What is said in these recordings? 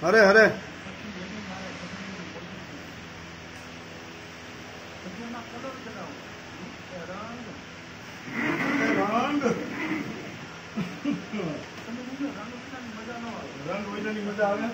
અરે અરે રંગ વિનાની મજા આવે.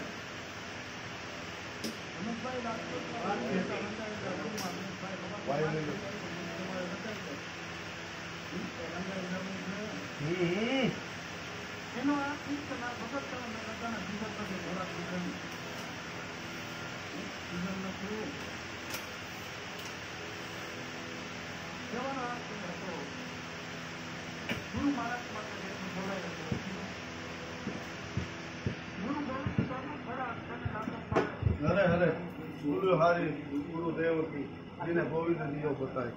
અરે અરે ગુરુ હારી ગુરુ દેવ की जिन्हें गोविंद दियो बताए.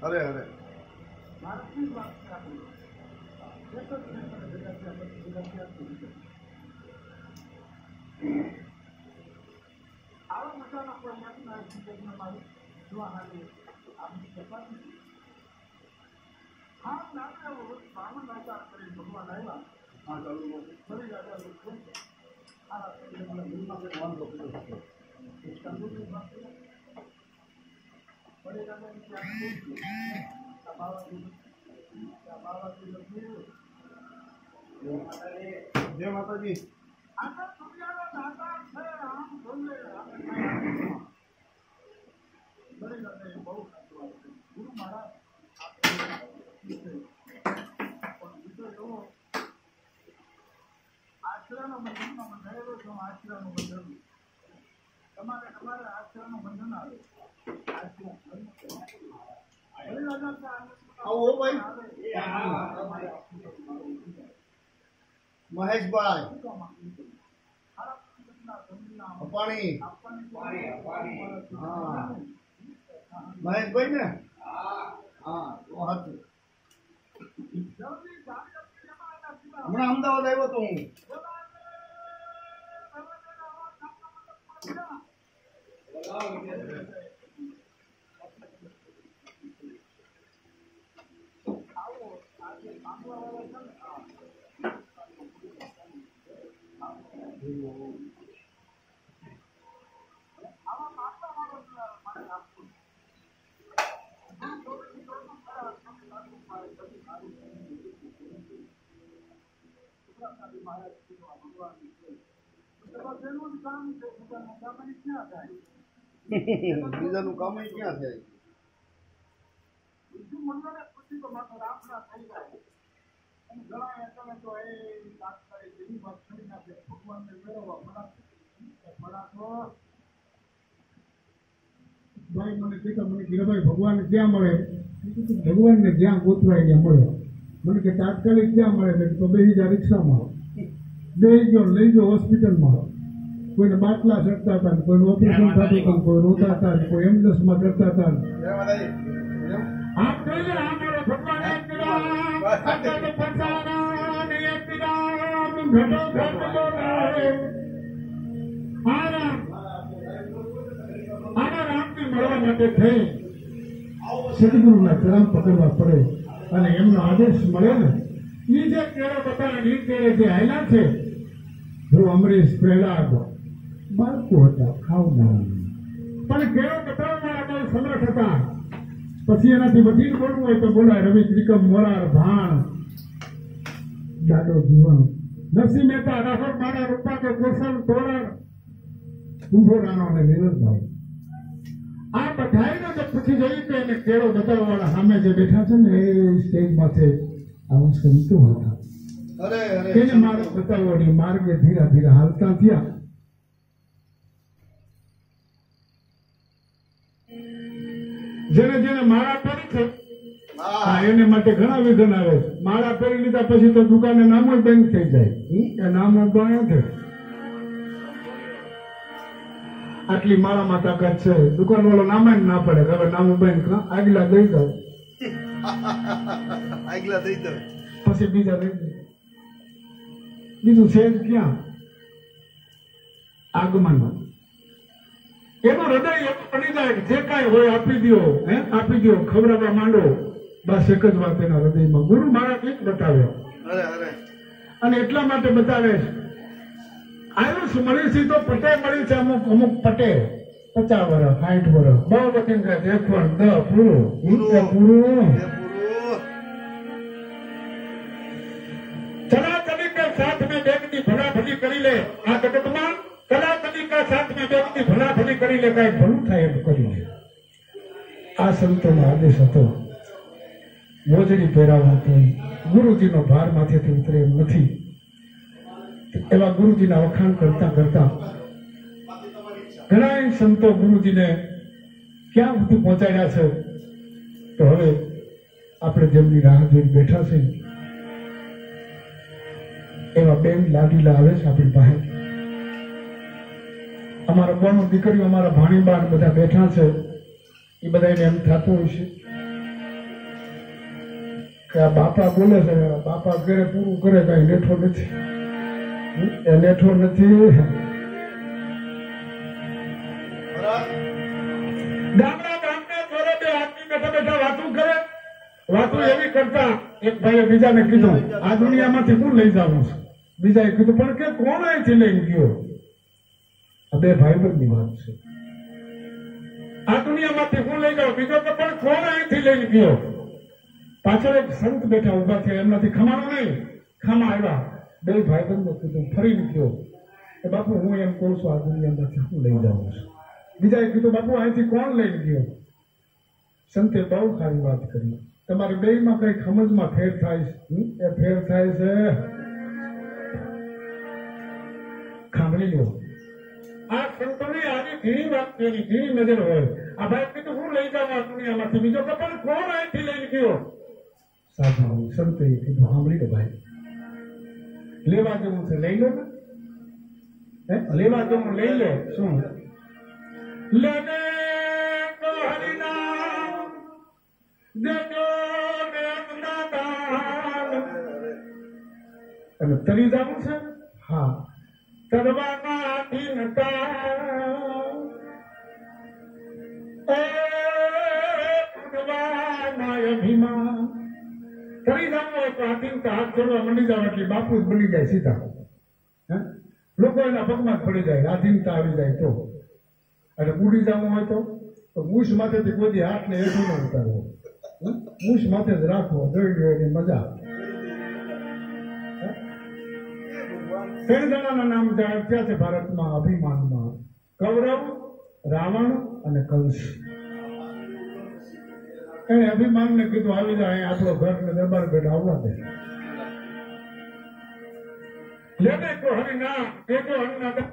अरे अरे जय माता जी. महेश भाई पानी हाँ महेश भाई ने हाँ वो हाथ हमारा अहमदाबाद आयो तो हूँ બીજાનું કામ ક્યાં થાય ભાઈ મને કીધું મને ગીરાભાઈ ભગવાન ક્યાં મળે ભગવાનને જ્યાં ગોતવાય ત્યાં મળે મને કે તાત્કાલિક ક્યાં મળે તો બે હજાર રિક્ષામાં બે ગયો લઈ ગયો હોસ્પિટલમાં કોઈને બાટલા ચડતા હતા કોઈને ઓપરેશન થતું હતું કોઈ રોતા હતા કોઈ એમ્બ્યુલન્સમાં કરતા હતા મળવા માટે થઈ સદગુરુના ચરણ પકડવા પડે અને એમનો આદેશ મળે ને એ જે કેળો બતાવે એ કેળે જે હાલ્યા છે ધ્રુવ અમરીશ પ્રહલાદ બાળકો હતા ખાવના પણ કેળો બતાવવા સમર્થ હતા. પછી એનાથી વધીને બોલવું હોય તો બોલાય રવિ ત્રિકમ મોરાર ભાણ દાદો જીવન નરસિંહ મહેતા રાહુલ મારા રૂપા કે કોસલ તોરણ કુંભોરાનો અને વિરોધભાઈ આ બધાને જો પૂછી જોયું તો એને કેળો બતાવવા વાળા સામે જે બેઠા છે ને એ સ્ટેજ માથે આવા સંતો હતા. અરે અરે એને માર્ગ બતાવવાની માર્ગે ધીરા ધીરા હાલતા થયા. જેને જેને માળા પહેરી છે એને માટે ઘણા વિઘન આવે. માળા પહેરી લીધા પછી તો દુકાને નામ જ બંધ થઈ જાય એ નામ બંધ છે. આટલી માળામાં તાકાત છે દુકાન વાળો નામ જ ના પડે હવે નામ બંધ આગલા દઈ જાવ આગલા દઈ દે પછી બીજા દઈ દે. બીજું છે ક્યાં આગમન એનું હૃદય એવું બની જાય જે કાંઈ હોય આપી દો આપી દો ખવડાવવા માંડો બસ એક જ વાત એના હૃદયમાં. ગુરુ મારા કંઈક બતાવ્યો અરે અને એટલા માટે બતાવે છે આયુષ મળી છે તો પટે મળી છે અમુક અમુક પટે 50 વર્ષ 60 વર્ષ બહુ બધી દેખો દ પૂરું પૂરું चला कली के साथ में देखती भला भली કરી લે આ જગતમાં કલા કલી का साथ में देखती ભલા ભલી કરી લે કઈ ભલું થાય એમ કરી લે આ સંતોનો આદેશ હતો મોજડી પહેરાવો તો ગુરુજીનો ભાર માથેથી ઉતરે એમ નથી એવા ગુરુજીના વખાણ કરતા કરતા ઘણા સંતો ગુરુજીને ક્યાં સુધી પહોંચાડ્યા છે તો હવે આપણે જેમની રાહ જોઈને બેઠા છે એવા બેન લાડીલા આવે છે આપણી પાસે અમારા કોણ દીકરીઓ અમારા ભાણીબા બધા બેઠા છે એ બધાને એમ થતું હોય છે કે આ બાપા બોલે છે બાપા ઘરે પૂરું કરે કઈ લેઠો નથી એ લેઠો નથી ગામના ગામના ચોરે બે આદમી બેઠા બેઠા વાતું કરે વાતું એવી કરતા એક ભાઈએ બીજાને કીધું આ દુનિયામાંથી હું લઈ જાઉં છું બીજાએ કીધું પણ કે કોણ અહીંથી લઈને ગયો આ બે ભાઈબંધની વાત છે આ દુનિયામાંથી હું લઈ જાઉં બીજો કે પણ કોણ અહીંથી લઈને ગયો પાછળ એક સંત બેઠા ઉભા થયા એમનાથી ખમાણું નહીં ખામા આવ્યા બે ભાઈબંધો કીધું ફરીને ગયો કે બાપુ હું એમ કહું છું આ દુનિયામાંથી હું લઈ જાઉં છું બીજાએ કીધું બાપુ અહીંથી કોણ લઈને ગયો સંતે બહુ સારી વાત કરી તમારી બેયમાં કઈ સમજમાં ફેર થાય છે એ ફેર થાય છે સાંભળી લો આ સંતોની આવી ઘણી વાત કરી ઘણી નજર હોય આ ભાઈ કીધું હું લઈ જાઉં આ દુનિયામાંથી બીજો કે પણ કોણ અહીંથી લઈને ગયો સાધુ સંતે કીધું સાંભળી લો ભાઈ લેવા જવું છે લઈ લો ને લેવા જવું લઈ લે શું લેને તો હરિનામ દેજો દેવના દાન અને તરી જવું છે હા તરવાના દિનતા એ પુરવાના અભિમાન તરી જવું હોય તો આધીનતા હાથ જોડવા મંડી જાવ એટલે બાપુ જ બની જાય સીધા લોકો એના પગમાં જ પડી જાય આધીનતા આવી જાય તો અને બુડી જવું હોય તો મૂછ માથેથી કોઈ હાથને હેઠું ન ઉતારવો મૂછ માથે જ રાખવો જોઈ એની મજા ત્રણ જણાના નામ થયા છે ભારતમાં અભિમાનમાં કૌરવ રાવણ અને કંસ એને અભિમાનને કીધું આવી જાય આપણો ઘર ને દરબાર બેઠા આવવા દે લેને તો હરિના દેજો હરિના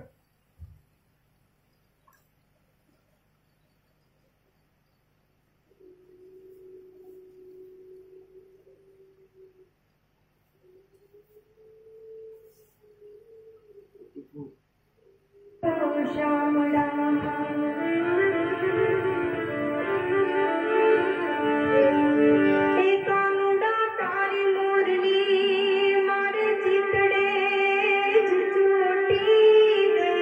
મારે ચિતડે જ ચોટી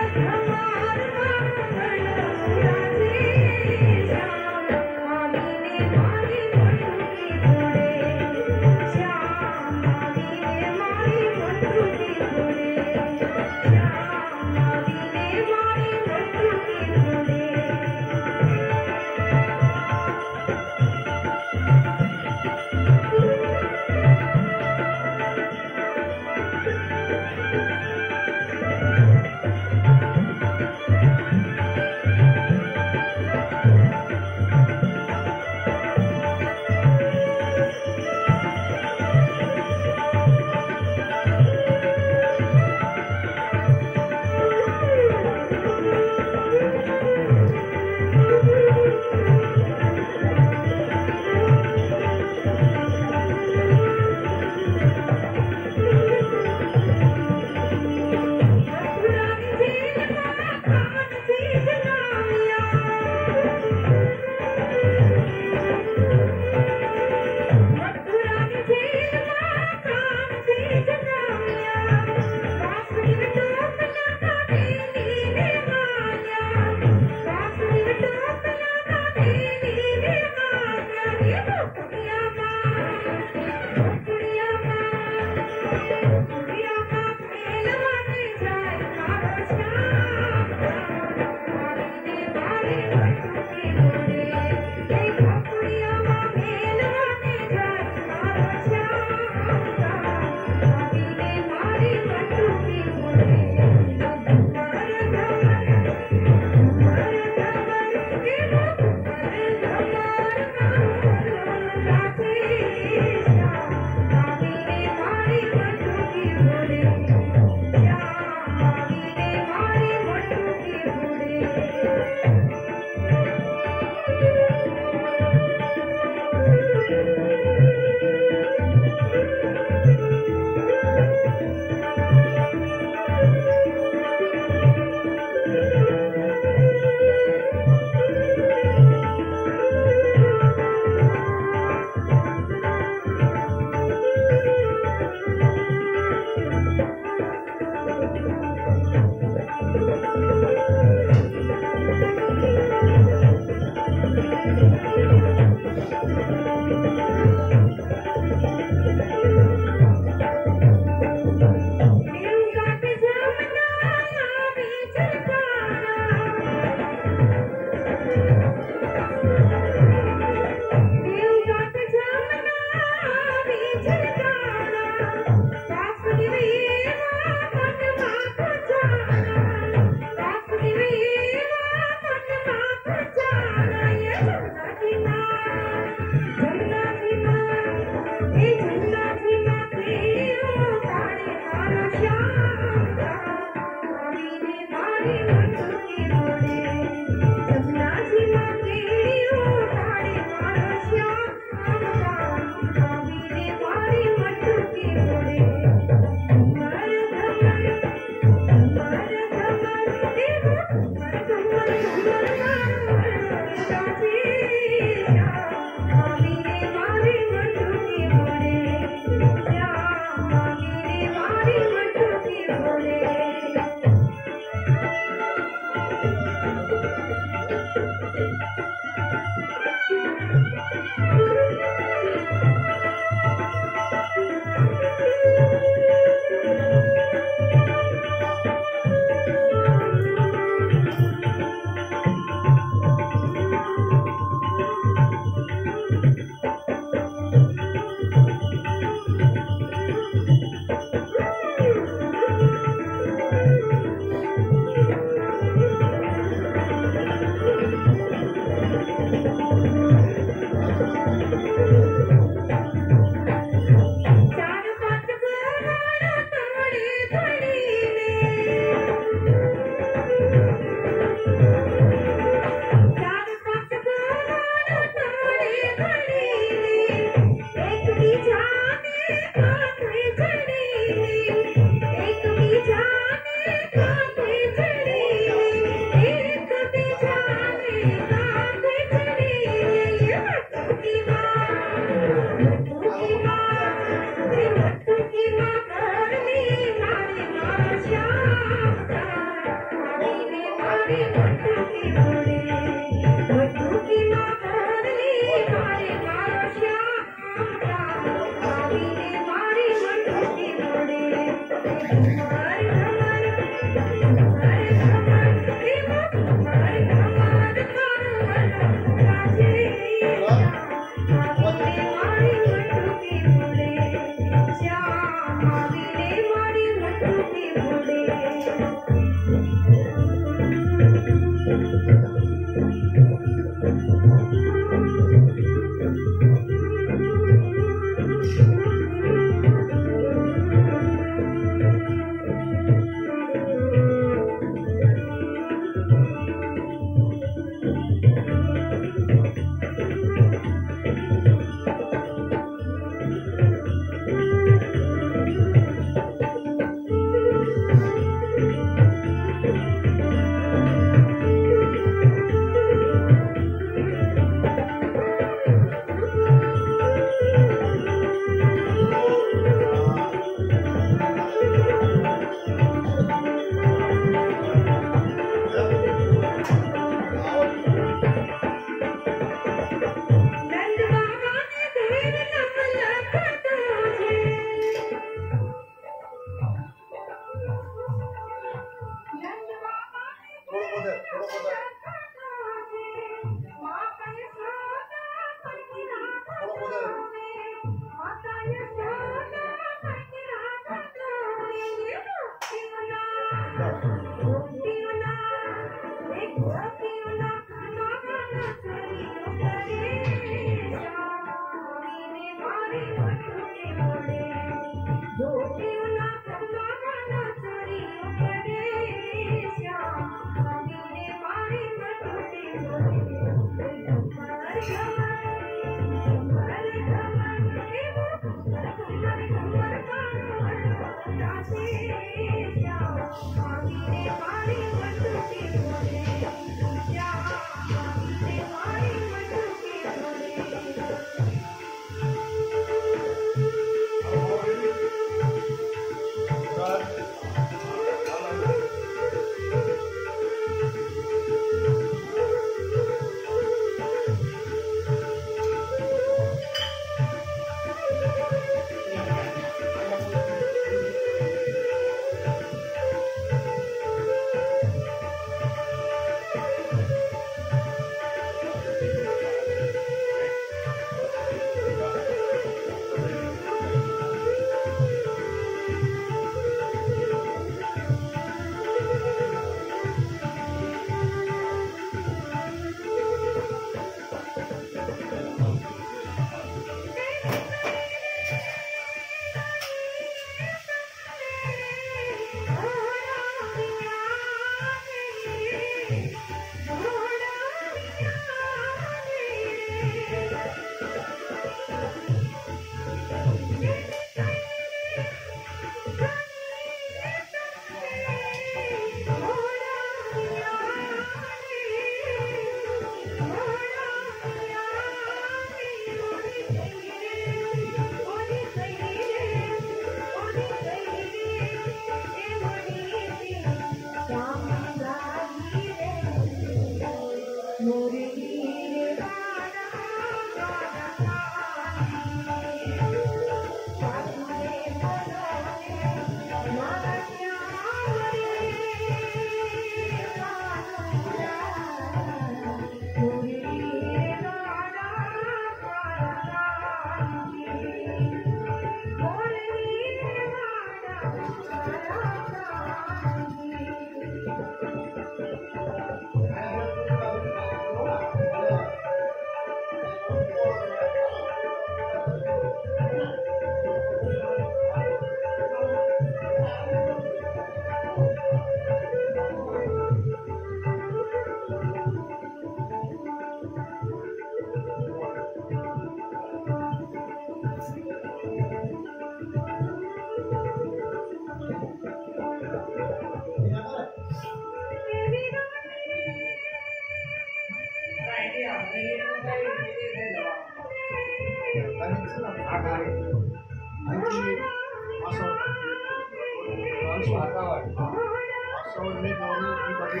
समझने की और की बड़ी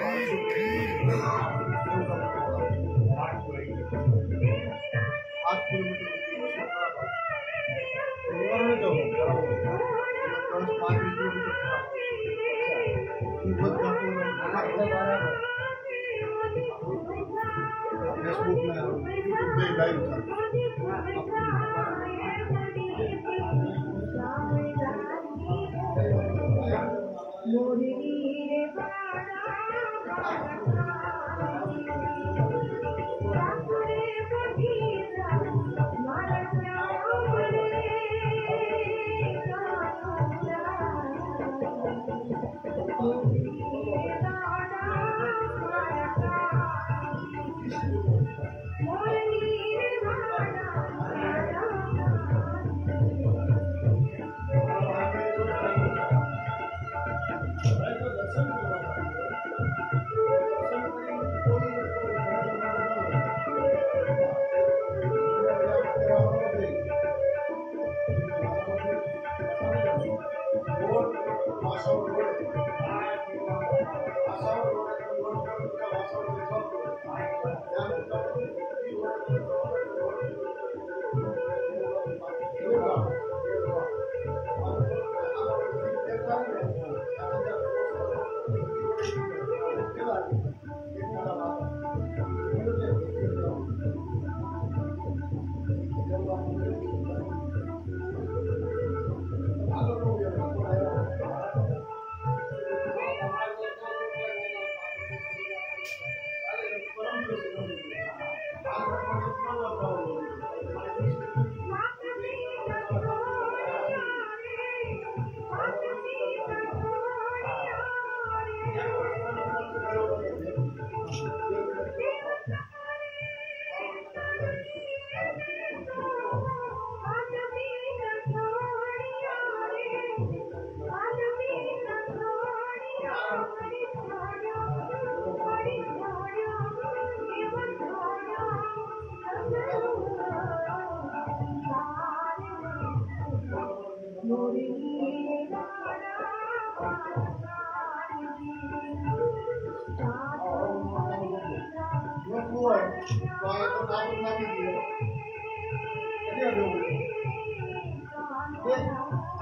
आठ किलोमीटर तो 5 किलोमीटर फेसबुक में यूट्यूब पे लाइव था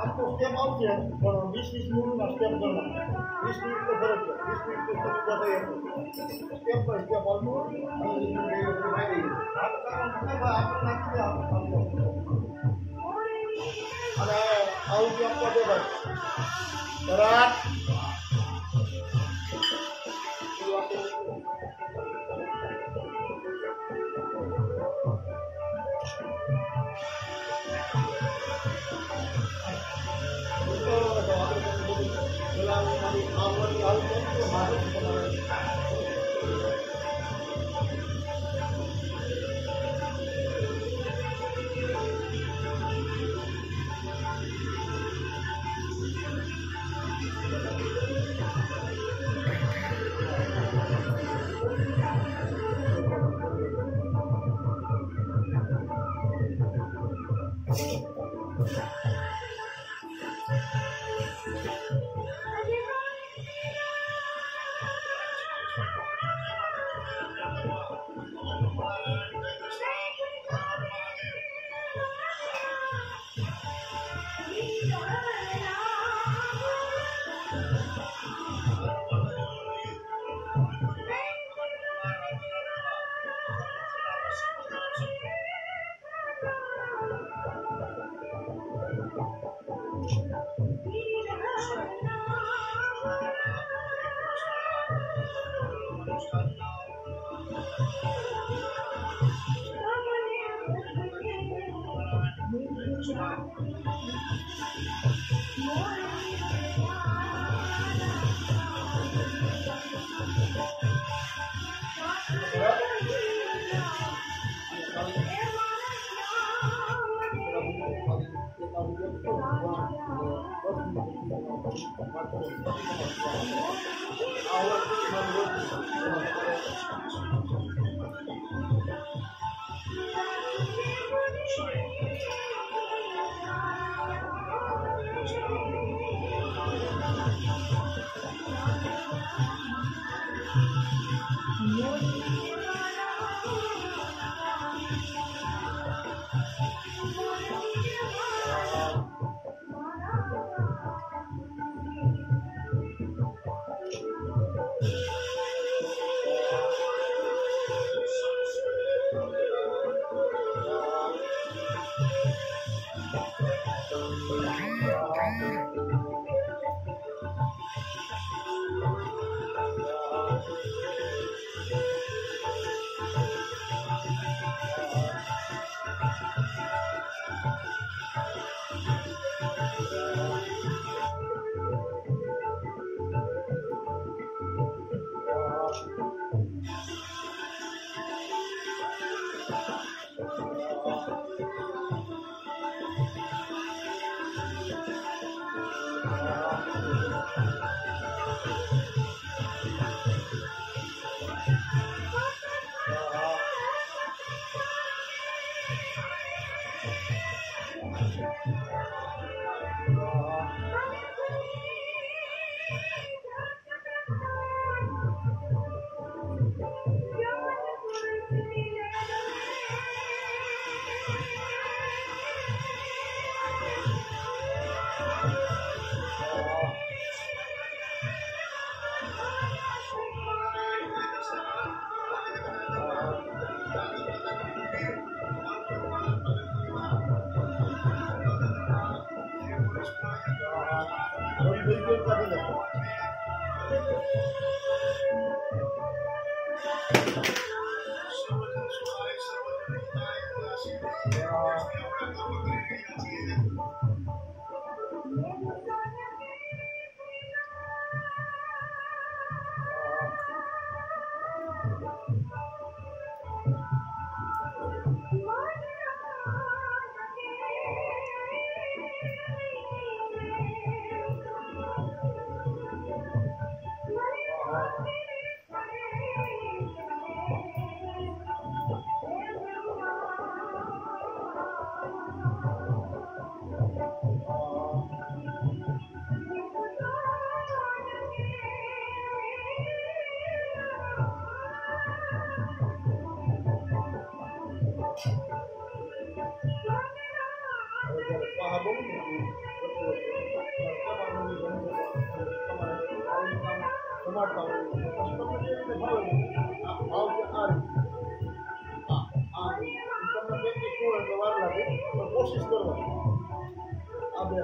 आपको स्टेप आउट है और 20 मिनट में स्टेप करना 20 मिनट को फर्क है 20 मिनट को फर्क ज्यादा है स्टेप पर स्टेप आउट अरे आउट आपको दे बस बराबर कोशिश करो अब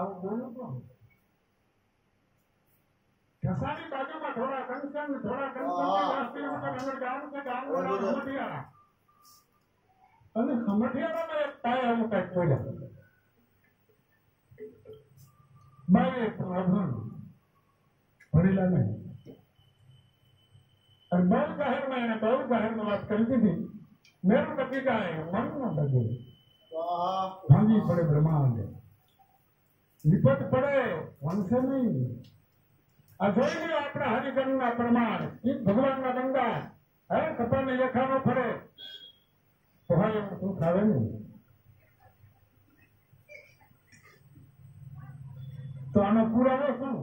આવું બોલું તો ઠસાની બાજુમાં થોડા કંચન 10 કિલોમીટર અંદર ગામ છે, ગામનું નામ ખમઠિયારા. અને ખમઠિયારામાં એક પાય આવું કંઈક બોલ્યા. બાએ પ્રભન ભણેલા નહીં. અને બહુ જાહેરમાં એને બહુ જાહેરમાં વાત કરી દીધી. મેરું નક્કી કાંઈ મન ન બગડે. ભાંગી પડે બ્રહ્માંડ, વિપત પડે વંશે નહીં. આ જોઈ લ્યો આપણા હરિજનના પ્રમાણ. એ ભગવાનના બંદા હે કપાળની રેખા ન ફરે તો હા એવું સુખ આવે ને. તો આનો પુરાવો શું?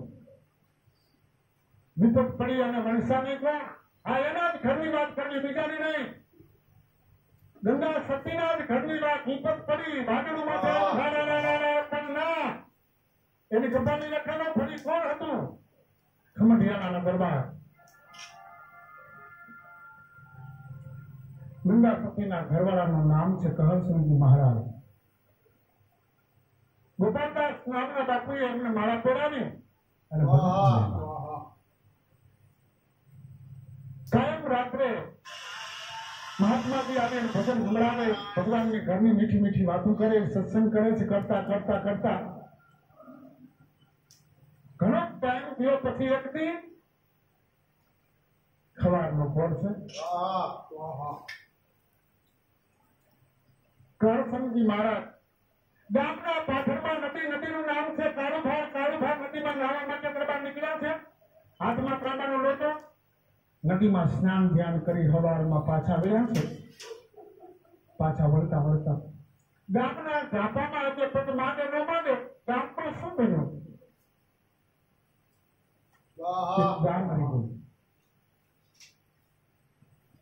વિપત પડી અને વંશાની કોણ? આ એના જ ઘરની વાત કરવી, બીજાની નહીં. ગંગા સતીના જ ઘરની વાત. વિપત પડી ભાગણું માથે પણ ના, એની કપાળની રેખા ન ફરી. કોણ હતું? ખમઠિયારાના દરબાર. ગંગા સતીના ઘરવાળાનું નામ છે કહલસિંહજી મહારાજ. ગોપાલદાસ નામના બાપુએ એમને માળા પહેરાવી અને કાયમ રાત્રે મહાત્માજી આવીને ભજન સંભળાવે, ભગવાનની ઘરની મીઠી મીઠી વાતો કરે, સત્સંગ કરે છે. કરતા કરતા કરતા ઘણો ટાઈમ થયો. પછી એક દી ખવારનો કોર છે. કરસનજી મહારાજ ગામના પાછળમાં નદીનું નામ છે કાળુભાર. કાળુભાર નદીમાં નાહવા માટે દરબાર નીકળ્યા છે. હાથમાં ત્રાંબાનો લોટો. નદીમાં સ્નાન ધ્યાન કરી હવારમાં પાછા વળ્યા છે. પાછા વળતા વળતા ગામના ઝાપામાં જે પદ માંગે ન માંગે, ગામમાં શું બન્યું? ગામ મરી ગયું.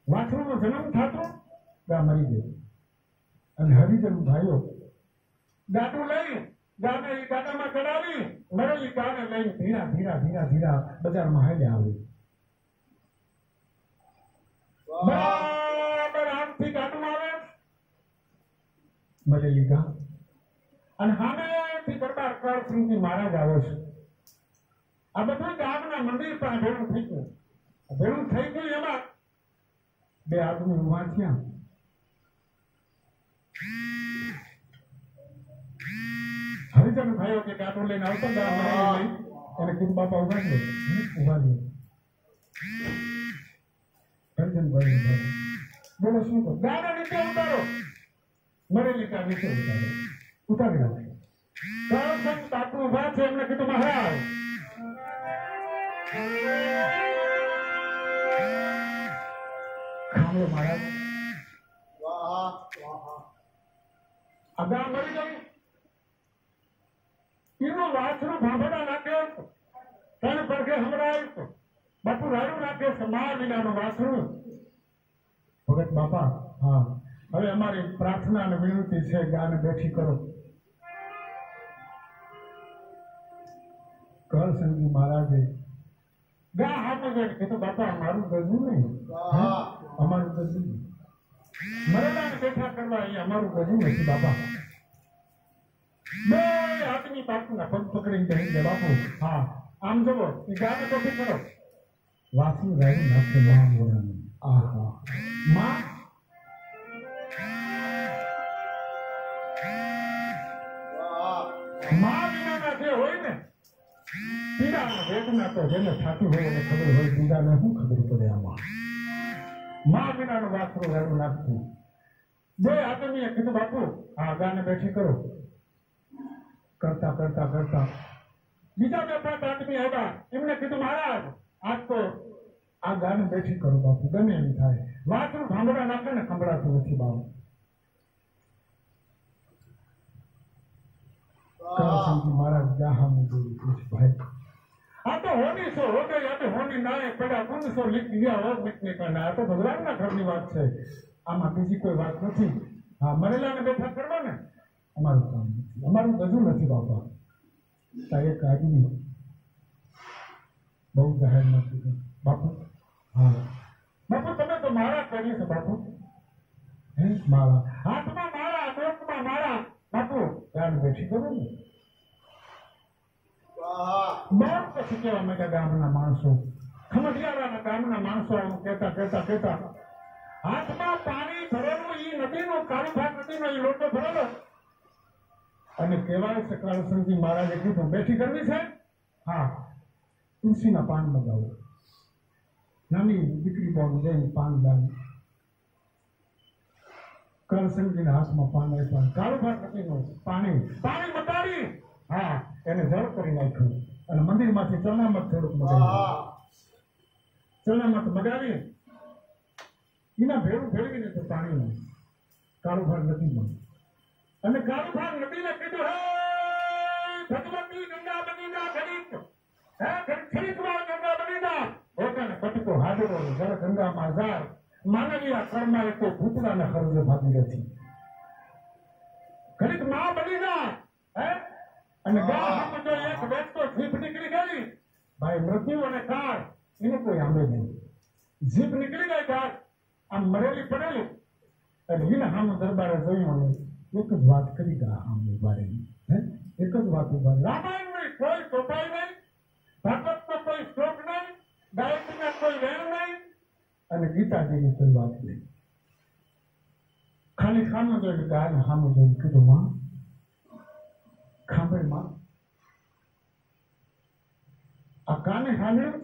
વાછરુંનો જન્મ થતો, ગામ મરી ગયું. અને હરિજન ભાઈઓ ગાડું લઈ ગાને એ ગાડામાં ચડાવી મરેલી ગાને લઈને ધીરા ધીરા ધીરા ધીરા બજારમાં હાલ્યા આવી. બરાબર આમથી ગાડું આવે મરેલી ગા, અને સામેથી દરબાર કરસિંહજી મહારાજ આવે છે. આ બધું ગામના મંદિર પર ભેળું થઈ ગયું. ભેળું થઈ ગયું એમાં બે આદમી ઉભા થયા. હરિજન ભાઈઓ કે ગાડું લઈને આવતા લઈ એને કીધું બાપા ઉભા લો, ઉભા લો. હરિજન ભાઈ બોલો શું કહો? ગાડા નીચે ઉતારો. મરેલી કા નીચે ઉતારો. ઉતારી નાખે. કરસન બાપુ ઉભા છે. એમને કીધું મહારાજ ખામલો મહારાજ આ ગામ મરી ગયું. એનું વાછરું ભાંભડા નાખ્યો. તને પડઘે સંભળાય. બાપુ રાડું નાખે છે. મા વિનાનું વાછરું. ભગત બાપા હા, હવે અમારી પ્રાર્થના અને વિનંતી છે, ગાને બેઠી કરો. કરસનજી મહારાજે ગા હાથે કીધું બાપા અમારું ગજું નહીં, અમારું ગજું નહીં. મરેલાને બેઠા કરવા અહીંયા અમારું ગજું નથી બાપા. બે આદમી બાપુના પગ પકડીને કહી દે બાપુ હા આમ જવો એ ગાને કોઠી કરો. વાસુ રાયું નાખે મહામોરાનું. આહા માં માં વિનાના જે હોય ને પીડા વેદના તો જેને થતી હોય એને ખબર હોય. પીડાને શું ખબર પડે આમાં? માં વિનાનું વાસરું રાયું નાખતું. બે આદમીએ કીધું બાપુ આ ગાને બેઠી કરો. કરતા કરતા કરતા બીજા બે પાંચ આદમી આવ્યા. એમને કીધું મહારાજ આજ તો આ ગાને બેઠી કરો બાપુ, ગમે એમ થાય. વાસરું ભાંભડા નાખે ને સંભળાતું નથી બાપુ. કરસનજી મહારાજ જાહા મુજબ ભાઈ આ તો હોની સો હો ગઈ. આ તો હોની નાએ પડ્યા 500 લીક ગયા હો મિટને કરને. આ તો ભગવાનના ઘરની વાત છે. આમાં બીજી કોઈ વાત નથી. હા મરેલાને બેઠા કરવા ને અમારું કામ નથી, અમારું ગજું નથી બાપા. એક આદમી બહુ જાહેર નથી બાપુ. હા બાપુ તમે તો માળા કરી છે બાપુ. હે માળા હાથમાં માળા, ડોકમાં માળા બાપુ. ત્યાં બેઠી કરો ને બહુ પછી કહેવા માંડ્યા ગામના માણસો, ખમઢિયાળાના ગામના માણસો એમ કહેતા હાથમાં પાણી ભરેલું ઈ નદીનો કાળુભાર નદીનો ઈ લોટો ભરેલો અને કહેવાય છે કાળુસંગજી મહારાજે કીધું બેઠી કરવી છે, હા તુલસીના પાન લગાવો. નાની દીકરી બાબુ જઈને પાન લાવી, કાળુસંગજીના હાથમાં પાન આપ્યા, કાળુભાર નદીનું પાણી મટાડી હા એને જળ કરી નાખ્યું અને મંદિરમાંથી ચરણામત થોડુંક મગાવ્યું. ચરણામત મગાવી એના ભેળવીને તો પાણીમાં કાળુભાર નદીમાં અને કાળુભાર નદીને કીધું હે ભગવતી ગંગા બનીના ખરીદ હે ખરીદવા ગંગા બનીના પોતાને કટકો હાજરો જળ ગંગામાં ઝાર માનવીય કર્મા તો ભૂતડાના ખર્ચે ભાગી નથી ખરીદ માં બનીના હે અને ગામ જો એક વ્યક્તિ જીભ નીકળી ગઈ ભાઈ મૃત્યુ અને કાળ એને કોઈ આંબે નહીં. જીભ નીકળી ગઈ કાળ આમ મરેલી પડેલી અને એને હામ દરબારે જોયું અને એક જ વાત કરી ગયા આમ ઉભારે એક જ વાત ઉભારે રામાયણની કોઈ ચોપાઈ નહીં, ભાગવતનો કોઈ શ્લોક નહીં, ગાયત્રીના કોઈ વેણ નહીં અને ગીતાજીની કોઈ વાત નહીં. ખાલી ખાનું જોઈને ગાયને હામું જોઈને કીધું માં ખાંભળમાં આ કાને સાંભળ્યું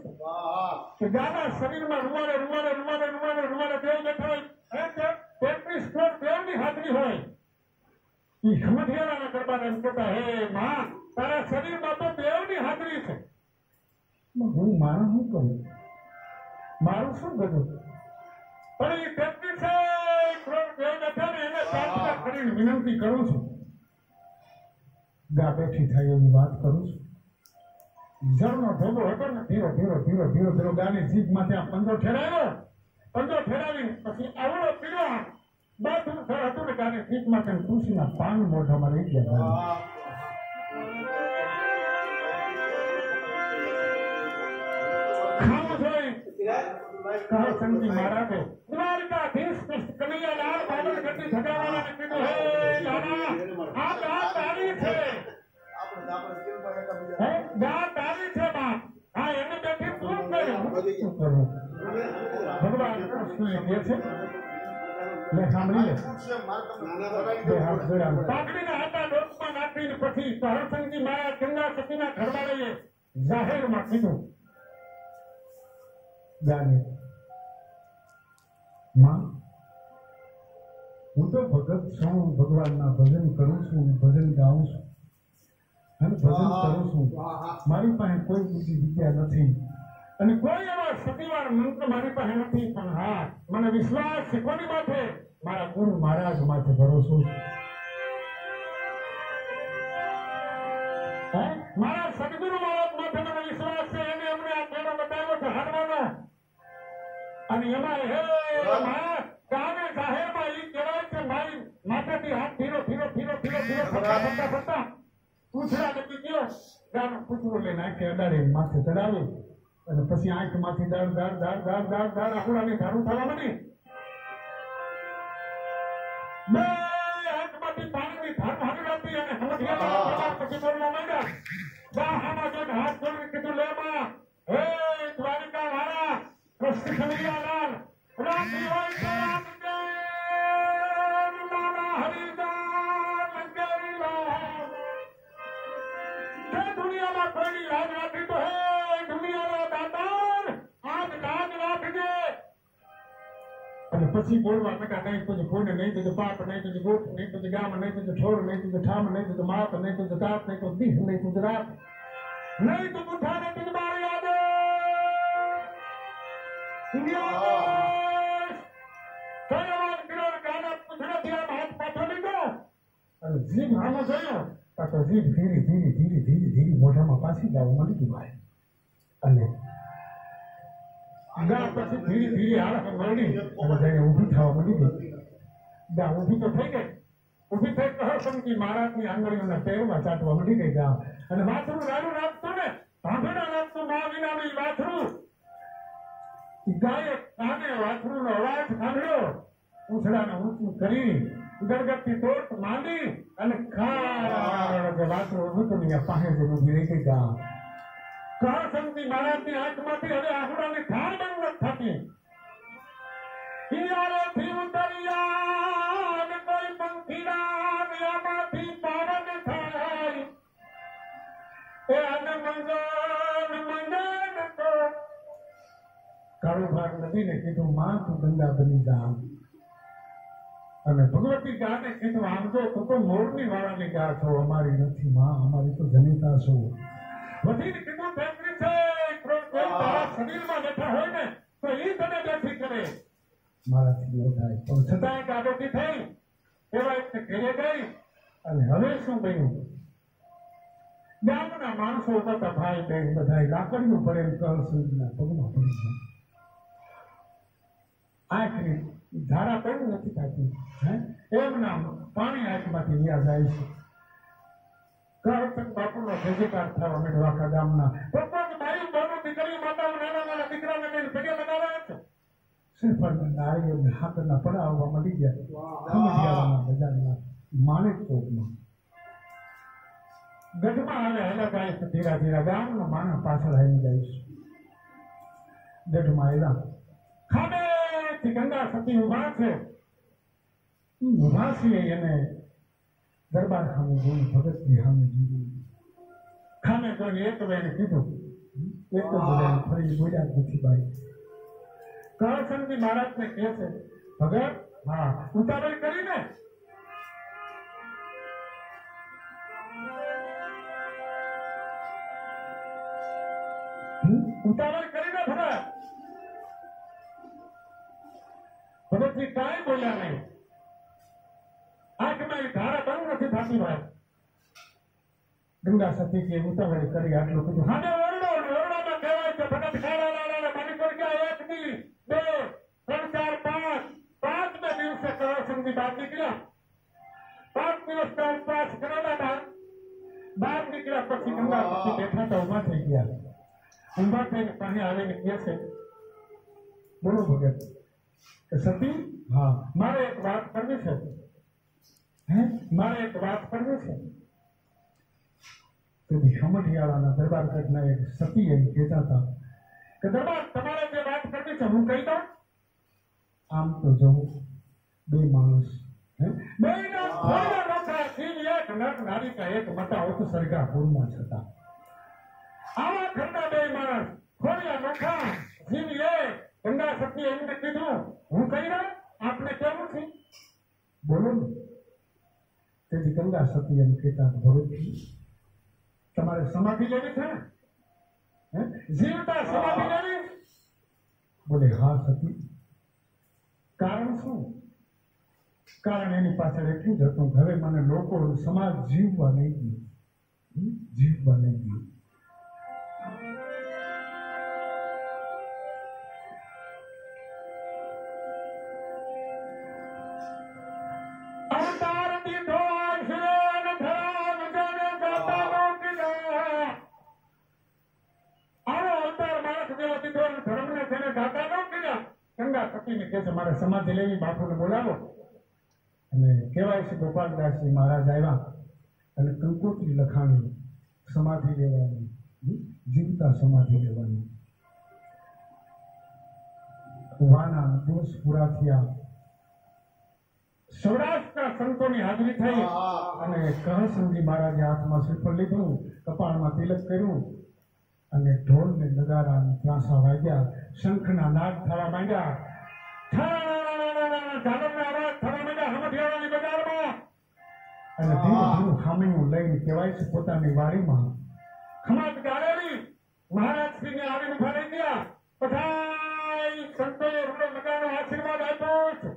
કે ગાના શરીરમાં રૂવાડે દેવ બેઠા હોય 33 કરોડ દેવની હાજરી હોય. એ ખમઢિયાળાના દરબાર એમ કહેતા હે માં તારા શરીરમાં તો દેવની હાજરી છે. હું મારું શું કરું, મારું શું કરું પણ એ 33 કરોડ દેવ બેઠા ને એને પ્રાર્થના કરીને વિનંતી કરું છું. ગા બેઠી થાય એવી વાત કરું છું. જળનો ઢોબો હતો ને ધીરો ગાની જીભમાંથી આ પંજો ઠેરાવીને પછી આવડો પીડો બધું હતું ને ગાની જીભમાંથી તુલસીના પાન મોઢામાં લઈ ગયા. ખાવું જોઈ કાળુસંગજી મહારાજે દ્વારકાધીશ કનૈયા લાલ બાબત ગતિ સગાવાળાને કીધું હે લાલા આ ગા તારી છે, ગા તારી છે બાપ, હા એને બેઠી તું કર્યું. ભગવાન કૃષ્ણ કહે છે લે સાંભળી લે પાઘડીના હાથા ડોકમાં નાખીને પછી હરસંગજી મહારાજ ગંગા સતીના ઘરવાળાએ જાહેરમાં કીધું ગાને માં હું તો ભગત છું, ભગવાનના ભજન કરું છું, ભજન ગાઉં છું અને ભજન કરું છું. મારી પાસે કોઈ બીજી વિદ્યા નથી અને કોઈ એવા સતીવાર મંત્ર મારી પાસે નથી, પણ હા મને વિશ્વાસ છે કોની માથે, મારા ગુરુ મહારાજ માથે ભરોસો છે. મારા સદગુરુ મહારાજ માથે મને વિશ્વાસ છે. એને અમને આ કેળો બતાવ્યો છે હારવાનો અને એમાં હે ગામે જાહેરમાં ઈ કહેવાય છે મારી માથેથી હાથ ધીરો ફરતા પૂછડા નક્કી ગયો. ગાનો પૂછડો લઈને આંખે અડાડી માથે ચડાવી અને પછી આંખમાંથી દાળ આખુડાની ધારું થવા માંડી. બે આંખમાંથી પાણીની ધાર ભાગી હતી અને હમઠિયાળા પછી બોલવા માંડ્યા. ગા હામાં જોઈને હાથ જોડીને કીધું લે માં હે દ્વારિકા વાળા કૃષ્ણ કનૈયા લાલ રામજી હોય તો રામ જય મારા હરિદાસ મંગરી લાલ. દુનિયામાં કોઈની લાજ રાખી તો હે દુનિયાના દાતાર આજ લાજ રાખજે. અને પછી બોલવા માંડ્યા નહીં તુજ કોઈને નહીં તુજ પાપ નહીં તુજ ગોઠ નહીં તુજ ગામ નહીં તુજ ઠોર નહીં તુજ ઠામ નહીં તુજ માપ નહીં તુજ તાપ નહીં તુજ દીહ નહીં તુજ રાત નહીં તુજ ઉઠા નહીં તુજ બાર યાદ. જીભ આમાં જોયો તો જીભ ધીરે મોઢામાં પાછી જવા માંડી ભાઈ અને ગા પછી ધીરે હાથ મળી અને જઈને ઊભી થવા માંડી ગઈ. ગા ઊભી તો થઈ ગઈ, ઊભી થઈ હરસંગજી મહારાજની આંગળીઓના પેરમાં ચાટવા માંડી ગઈ ગા અને વાછરું રાડું નાખતું ને ભાંભેડા નાખતું મા વિનાનું વાછરું. ગાયે કાને વાછરુંનો અવાજ સાંભળ્યો, પૂંછડાને ઊંચું કરી ગરગરથી ટોટ માંડી અને ખાડ વાછરું ઊભું તો પાસે જઈને ઊભી રહી ગઈ ગા. કરસનજી મહારાજની આંખમાંથી હવે આહુડાની ધાર બંધ નથી થતી. હિયારેથી ઉતર્યા ને કોઈ પંખીડા યામાંથી પાવન થાય. એ આને મંગન તો કાળુભાર નદીને કીધું, માં તું ગંગા બની જા. અને ભગવતી ગાને કીધું, આમ જો તું તો મોરની વાળાની ગા છો, અમારી નથી માં, અમારી તો જનિતા છો. વધીને કીધું, ફેક્ટરી છે તારા શરીરમાં બેઠા હોય ને તો એ તને બેઠી કરે. મારાથી ન થાય, પણ છતાં કાગોતી થઈ એવા એક ઘેરે ગઈ. અને હવે શું બન્યું? ગામના માણસો હતા, ભાઈ બહેન બધા લાકડીનું ભરેલ કરસનજીના પગમાં પડી ગયા. આંખની ધારા પણ નથી થતી. એમના પાણી આંખમાંથી ન્યા જાય છે. કરસન બાપુનો જજકાર થવા માંડ્યો આખા ગામના. ભગવાન મારી બહુ દીકરી માતાઓ નાના નાના દીકરાને લઈને પગે લગાવ્યા છે. શ્રીફળના નાળિયેરના હાથના પડા આવવા મળી ગયા. ખમડિયાળાના બજારના માણેક ચોકમાં ગઢમાં આવે હેલા જાય છે. ધીરા ધીરા ગામનો માણસ પાછળ આવી જાય છે. ગઢમાં એલા ખાડેથી ગંગા સતી ઉભા છે. ઉભા છીએ એને દરબાર સામે જોયું, ભગતજી સામે જોયું. ખાને જોઈને એક બેને કીધું, એક જ બધા ફરી બોલ્યા જ નથી ભાઈ. કરસનજી મહારાજને કહે છે, ભગત હા ઉતાવળ કરીને ભગત. ભગતજી કાંઈ બોલ્યા નહીં. આંખમાં ધારા બંધ નથી થતી ભાઈ. ગંગા સતી કે ઉતાવળ કરી આટલું કીધું. હા ઓરડામાં કહેવાય છે ભગત ખાડા મારી પર ગયા 1 દી 2 3 4 5 દિવસે કરસનજી બહાર નીકળ્યા. 5 દિવસ ઉપવાસ કરેલા. બહાર નીકળ્યા પછી ગંગા સતી બેઠા તો ઉભા થઈ ગયા. ઉભા થઈને પાસે આવીને કહે છે, બોલો ભગત કે સતી હા મારે એક વાત કરવી છે. મારે એક વાત કરવી છે. તેથી ખમડિયાળાના દરબાર ગઢના એક સતી એમ કહેતા હતા કે દરબાર તમારે જે વાત કરવી છે હું કહી દઉં. આમ તો જવું બે માણસ બે એક નર નારી કા એક મતા હોત સરગા પૂર્ણ છતાં આવા ઘરના બે માણસ ખોડિયા નોખા જીવી એ ગંગા સતી એમને કીધું હું કહી દઉં આપને કેવું છે બોલો ને. તેથી ગંગા સતી એમ કહેતા ભગતજી તમારે સમાધિ લેવી છે ને જીવતા સમાધિ લેવી? બોલે હા સતી. કારણ શું? કારણ એની પાછળ એટલું જ હતું, હવે મને લોકો સમાજ જીવવા નહીં દે, જીવવા નહીં દે. મારે સમાધિ લેવી, બાપુને બોલાવો. અને કહેવાય છે ગોપાલદાસજી મહારાજ આવ્યા અને કંકોત્રી લખાણી સમાધિ લેવાની, જીવતા સમાધિ લેવાની. વાના દિવસ પૂરા થયા. સૌરાષ્ટ્રના સંતોની હાજરી થઈ અને કરસનજી મહારાજે હાથમાં શ્રીફળ લીધું, કપાળમાં તિલક કર્યું અને ઢોલ ને નગારા ત્રાસા વાગ્યા, શંખના નાદ થવા માંડ્યા, અને ધીરું ધીરું ખામીનું લઈને કહેવાય છે પોતાની વાડીમાં ખમાત ગાળેલી મહારાજશ્રીને આવીને ઉભા રહી ગયા. બધાય સંતોએ રૂડો લગાનો આશીર્વાદ આપ્યો છે.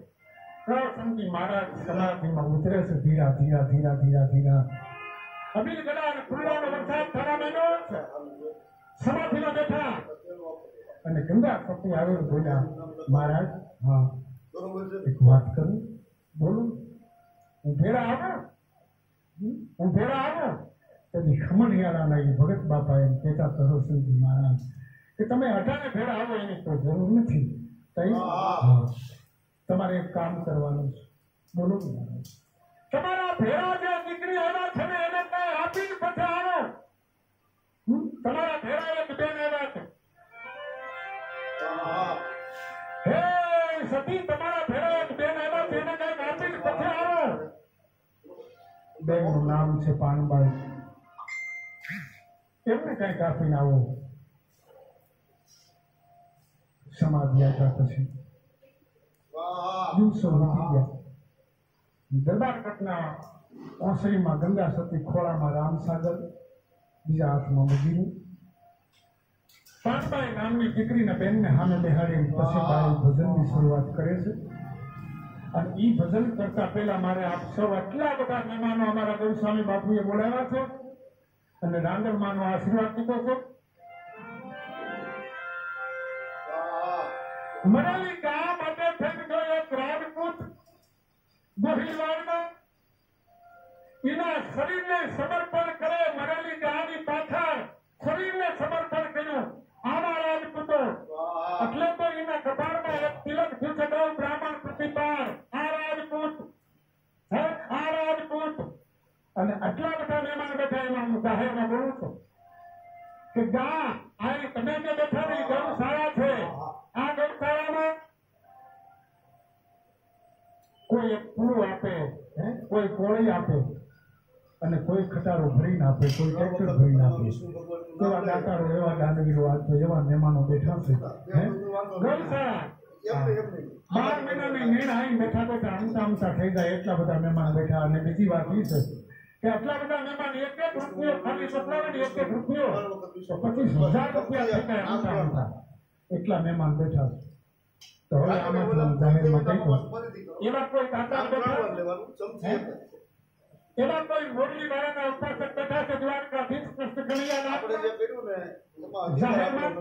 કરસનજી મહારાજ સમાધિમાં ઉતરે છે ધીરા ધીરા ધીરા ધીરા ધીરા. અબીલ ગળા અને ફૂલોનો વરસાદ થવા માંડ્યો છે. સમાધિમાં બેઠા અને ગંગા સતી આવીને બોલ્યા, મહારાજ હા એક વાત કરું, બોલો. હું ભેળા આવો તેથી ખમડિયાળાના એ ભગત બાપા એમ કહેતા કરસનજી મહારાજ કે તમે અઢારે ભેળા આવો એની કોઈ જરૂર નથી. તમારે એક કામ કરવાનું છે. બોલો મહારાજ. તમારા ભેળા જે દીકરી આવ્યા છે ને એને કઈ આપીને પછી આવો. તમારા ભેળા એક તમારું નામ છે પાનબાઈ, એમને કંઈક આપીને આવો. સમાધિ આપ્યા પછી દિવસો વીતી ગયા. દરબાર કટના ઓસરીમાં ગંગા સતી, ખોળામાં રામસાગર, બીજા હાથમાં મગીરું. પાનબાઈ નામની દીકરીના બેનને સામે બેહાડી પછી બાઈ ભજનની શરૂઆત કરે છે. અને એ ભજન કરતા પહેલા મારે આપ સૌ આટલા બધા મહેમાનો અમારા ગૌસ્વામી બાપુએ બોલાવ્યા છે અને રાંદલમાનો આશીર્વાદ દીધો છે. મરેલી ગામ માટે થઈ ગયો એક રાજપૂત ગોહિલવાડમાં એના શરીરને સમર્પણ કરે. મરેલી ગામની પાછળ શરીરને સમર્પણ કર્યું. આવા રાજપૂતો એટલે તો એના કપાળમાં એક તિલક થયું છે, બ્રાહ્મણ પ્રતિપાળ. આ રાજપૂત, આ રાજપૂત. અને આટલા બધા મહેમાન બેઠા એમાં હું જાહેરમાં બોલું છું કે ગા આ તમે જે બેઠા ને ગૌશાળા છે. આ ગૌશાળામાં કોઈ એક પૂરું આપે, કોઈ કોળી આપે અને કોઈ ખટારો ભરીને આપે, કોઈ ટ્રેક્ટર ભરીને આપે. એવા દાતારો, એવા દાનવીરો, આજ તો એવા મહેમાનો બેઠા છે. ગૌશાળા 12 મહિનાની નીણ આવીને બેઠા બેઠા આમતા થઈ જાય એટલા બધા મહેમાન બેઠા. અને બીજી વાત એ છે કે આટલા બધા મહેમાન એક રૂપિયો ખાલી બદલાવે ને, એક રૂપિયો તો 25,000 રૂપિયા થઈ જાય આમતા. એટલા મહેમાન બેઠા છે. તો હવે આમાંથી હું જાહેરમાં કહી દઉં, એવા કોઈ દાતા બેઠા, એવા કોઈ મોરલી વાળાના ઉપાસક બેઠા છે દ્વારકાધીશ કૃષ્ણ કનૈયાના જાહેરમાં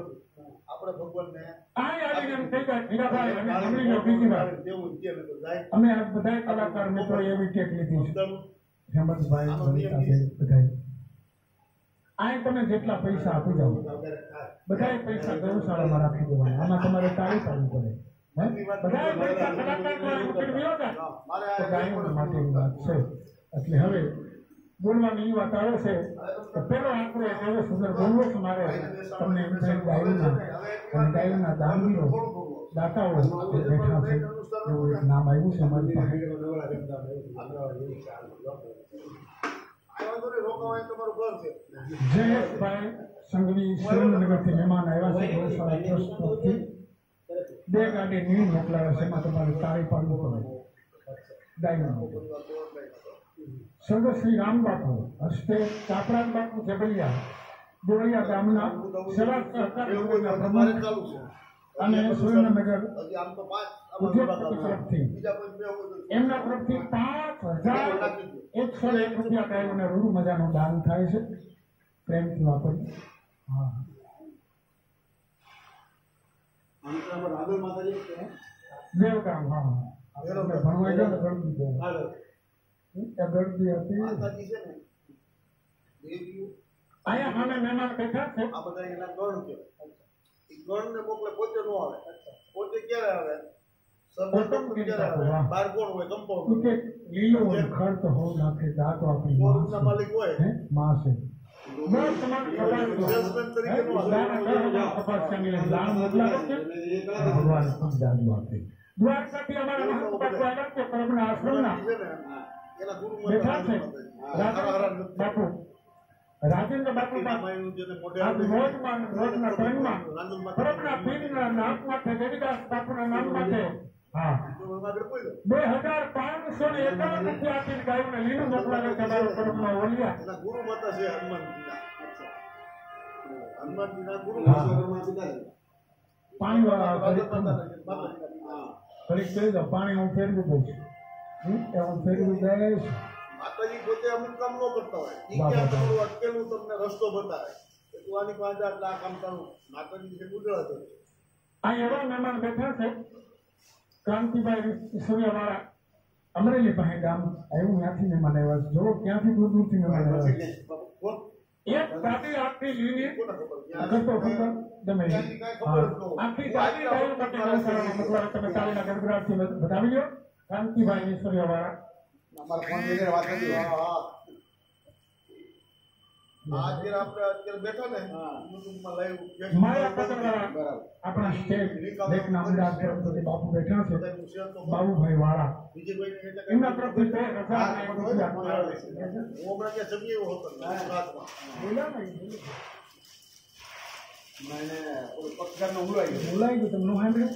આપણે ભગવાનને આવીને એમ કહી જાય હીરાભાઈ અને સાંભળી લો બીજી વાત. અમે આ બધા કલાકાર મિત્રો એવી ટેક લીધી છે, હેમંતભાઈ બધા આ તમે જેટલા પૈસા આપી જાઓ બધા પૈસા ગૌશાળામાં રાખી દેવાના. આમાં તમારે તાળી પાડવી પડે. બધા પૈસા કલાકાર માટેની વાત છે. એટલે હવે બોલવાની એ વાત આવે છે કે પેલો આંકડો એવો સુંદર બોલવો છે મારે તમને એમ થાય ગાયોના અને ગાયોના દાનવીરો દાતાઓ બેઠા છે એવું એક નામ આવ્યું છે અમારી પાસે. જયેશભાઈ સંઘવી સુરેન્દ્રનગરથી મહેમાન આવ્યા છે. ગૌશાળા ટ્રસ્ટ તરફથી 2 ગાડી નીણ મોકલાવ્યા છે. એમાં તમારે તાળી પાડવું પડે. ડાયમંડ સ્વર્ગશ્રી રામબાપુ હસ્તે ચાપરાજ બાપુ જબલિયા ગોળિયા ગામના સેવા સહકાર મંડળના પ્રમુખ અને સુરેન્દ્રનગર ઉદ્યોગપતિ તરફથી એમના તરફથી 5,101 રૂપિયા ગાયોને રૂ મજાનું દાન થાય છે. પ્રેમથી વાપરી. હા દેવગામ. હા ભણવાઈ ગયો ગળદી હતી. અહીંયા સામે મહેમાન બેઠા છે. આ બધા એના ગણ છે. ગણ ને મોકલે પોતે નો આવે. પોતે ક્યારે આવે? બાર કોણ હોય? કમ્પાઉન્ડ લીલો હોય, ખર્ચ હો નાખે દાંતો આપણી માલિક હોય માં છે. ભગવાન ખુદ દાદુ આપે. દ્વારકાથી અમારા મહાત્મા છે પરમના આશ્રમના બેઠા છે બાપુ રાજેન્દ્ર બાપુ રોજના ટ્રેનમાં પરમના પીરના નામ માટે દેવીદાસ બાપુના નામ માટે 2,551 રૂપિયા આપીને ગાયોને લીલું મોકલાવે છે. મારો પરમના ઓલિયા ગુરુ માતા છે હનુમાનજીના ગુરુ પાણી વાળા પાણી હું ફેરવી દઉં છું. હું ફેરવી દઈશ. માતાજી પોતે અમુક કામ ન કરતા હોય, અટકેલું તમને રસ્તો બતાવે. તું આની 5,000 આ કામ તારું માતાજી છે ગુજરાત. આ એવા મહેમાન બેઠા છે ક્રાંતિભાઈ સૂર્યવાળા અમરેલી પાસે ગામ આવ્યું. ત્યાંથી મહેમાન આવ્યા છે. જો ક્યાંથી દૂર દૂરથી મહેમાન આવ્યા છે. એક દાદી આખી લીલી કરતો ગમે આખી દાદી ગાયો માટે ગૌશાળામાં મોકલાવે. તમે તાલીના ગડગડાટથી બતાવી લો. ક્રાંતિભાઈ ઈશ્વરીયવાળા आज આપણે અત્યારે બેઠા ને યુટ્યુબમાં લાઈવ મારા પત્રકાર આપણા સ્ટેટ લેખના અમદાવાદ તરફથી બાપુ બેઠા છે બાબુભાઈ વાળા એમના તરફથી 1000 હું હમણાં ત્યાં જમીએ એવો હતો ગુજરાતમાં મને પત્રકારનો બોલાવી ગયું તમને સાંભળે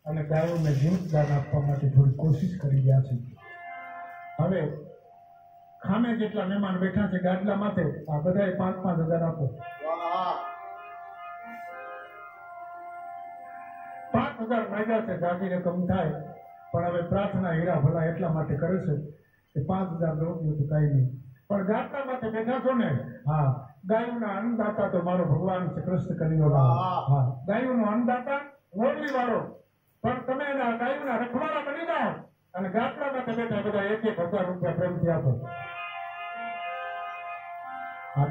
અને ગાયોને જીવતદાન આપવા માટે થોડી કોશિશ કરી રહ્યા છે. હવે ખામે જેટલા મહેમાન બેઠા છે ગાદલા માથે આ બધાએ 5,000 આપો. 5,000 માંગ્યા છે, જાજી રકમ થાય પણ હવે પ્રાર્થના હીરા ભલા એટલા માટે કરે છે કે 5,000 રૂપિયા તો કાંઈ નહીં, પણ ગાદલા માથે બેઠા છો ને, હા, ગાયોના અન્નદાતા તો મારો ભગવાન છે કૃષ્ણ કલિયુગમાં. હા, ગાયોનો અન્નદાતા મોરલી વાળો, પણ તમે એના ગાયોના રખવાડા બની જાઓ અને ગાદલા માથે બેઠા બધા 1,000 રૂપિયા પ્રેમથી આપો.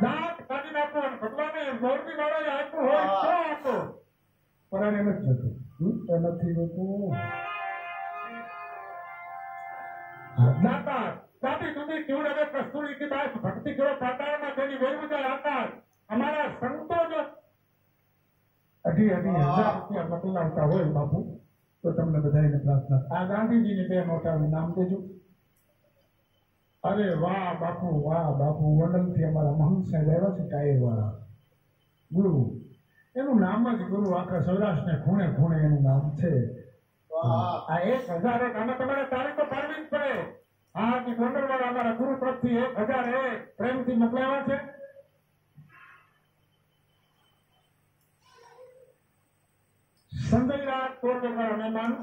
દાંત કાઢી નાખો અને ભગવાને મોરબી વાળાએ આપ્યું હોય તો આપો, પણ એને નથી જતું, નથી જતું. દાતા સાથી સુધી કેવડે કસ્તુરી की बात भक्ति करो पाताळમાં તેની વેરવિચાર આકાર અમારા સંતો જો 18,000 રૂપિયા મોકલાવતા હોય બાપુ તો તમને બધાને પ્રાર્થના. આ ગાંધીજીની 2 નોટાનું નામ દેજો. અરે વાહ બાપુ, વાહ બાપુ. વડલથી અમારા મહંત સાહેબ આવ્યા છે, ટાયર વાળા ગુરુ, એનું નામ જ ગુરુ. આખા સૌરાષ્ટ્રને ખૂણે ખૂણે એનું નામ છે. આ 1,000 આમાં તમારે તારીખો પાડવી જ પડે. હા, ગોંડલ વાળા અમારા ગુરુ તરફથી 1,000 પ્રેમથી મોકલાવ્યા છે. સંજયરાજ કોરડર વાળા મહેમાન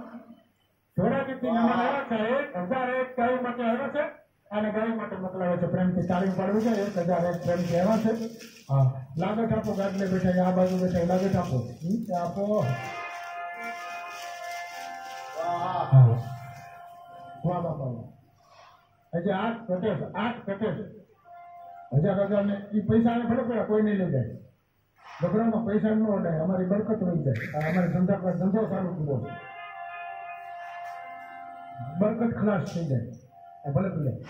ધોરાજીથી મહેમાન આવ્યા છે, 1,000 ગાયો માટે આવ્યા છે અને ગાયો માટે મોકલાવે છે. પ્રેમથી તારીખ પાડવી છે. 1,000 પ્રેમથી આવ્યા છે. હા, લાગત આપો. ગાદલે બેઠા આ બાજુ બેઠા લાગત આપો, આપો. વાહ બાપા, હજી 8 ઘટે છે, 8 ઘટે છે. 1,000 ને એ પૈસા ભલે પડ્યા, કોઈ નહીં લઈ જાય. બકરામાં પૈસા ન ઓડાય, અમારી બરકત રહી જાય. અમારી ધંધો ચાલુ થયો, બરકત ખલાસ થઈ જાય. ભલે પી જાય.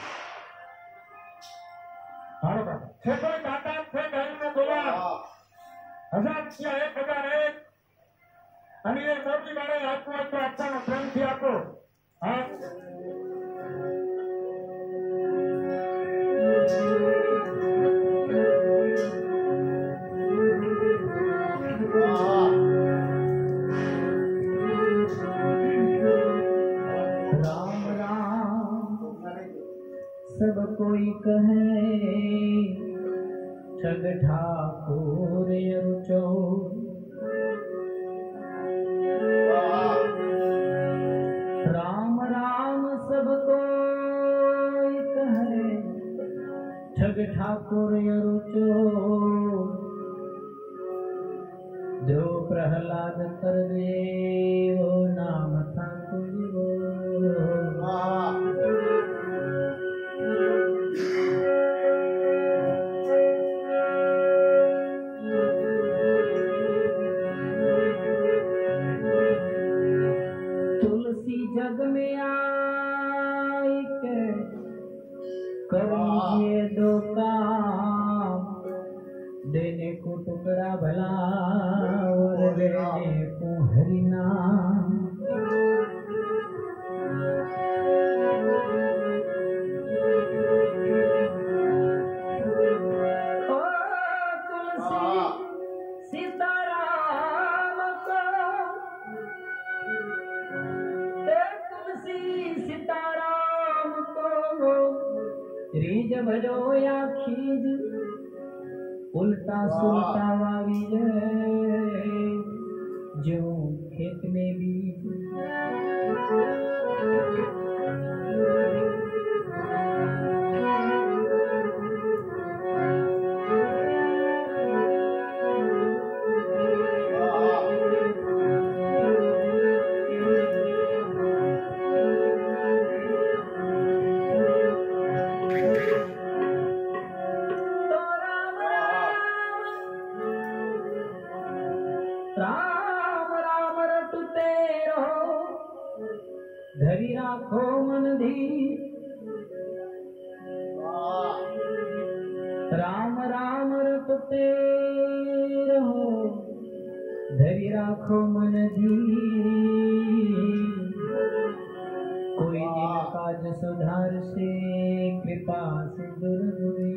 હારો કાકા છે કોઈ તાકાત છે ગાયનો ગોવા 1,000 રૂપિયા 1,001 અને એ મોટી વાળે આપવું તો આપવાનો પ્રેમથી આપો. હા, राम राम सब कोई कहे ठग ठाकुर रुचो. राम राम सब कोई कहे ठग ठाकुर रुचो. ध्रुव प्रहलाद कर देव नाम था तुझको. तुलसी जग में आई के कर लीजिए 2 काम. देने को टुकड़ा भला और लेने को हरि नाम. ओ तुलसी सीताराम को, तुलसी सीताराम को રીજ ભજો આખી જ ઉલટા સુલટા વાવી જાય જેવું ખેત में बीज. धरी राखो मन धीर, राम राम रटते रहो, धरी राखो मन धीर। कोई दिन काज सुधार से, कृपा से दूर हुई।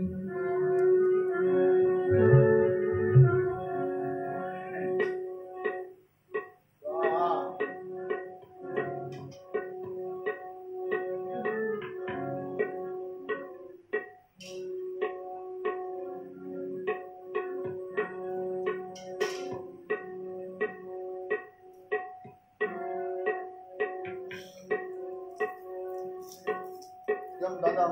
दादा